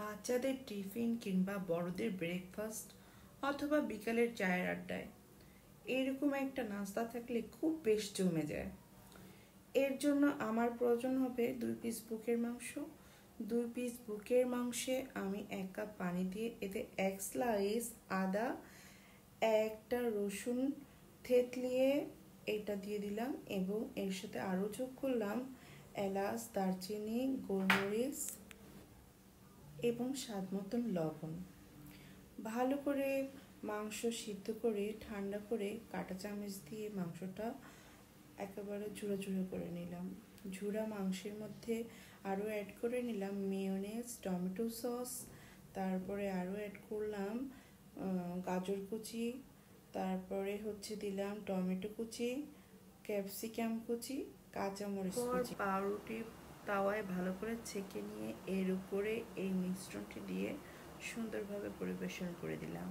বাচ্চাদের টিফিন কিংবা বড়দের ব্রেকফাস্ট অথবা বিকালের চায়ের আড্ডায় এরকম একটা নাস্তা থাকলে খুব বেশ জমে যায়। এর জন্য আমার প্রয়োজন হবে 2 পিস বুকের মাংস। 2 পিস বুকের মাংসে আমি 1 কাপ পানি দিয়ে এতে 1 স্লাইস আদা, একটা রসুন থেতলিয়ে এটা দিয়ে দিলাম এবং এর সাথে আরও যোগ করলাম এলাচ, দারচিনি, গোলমরিচ এবং স্বাদ মতন লবণ। ভালো করে মাংস সিদ্ধ করে ঠান্ডা করে কাঁটা চামচ দিয়ে মাংসটা একেবারে ঝুড়ো ঝুড়ো করে নিলাম। ঝুড়া মাংসের মধ্যে আরও অ্যাড করে নিলাম মেয়োনেজ, টমেটো সস, তারপরে আরও অ্যাড করলাম গাজর কুচি, তারপরে দিলাম টমেটো কুচি, ক্যাপসিকাম কুচি, কাঁচামরিচ কুচি। পাউরুটি তাওয়ায় ভালো করে ছেঁকে নিয়ে এর উপরে এই মিশ্রণটি দিয়ে সুন্দরভাবে পরিবেশন করে দিলাম।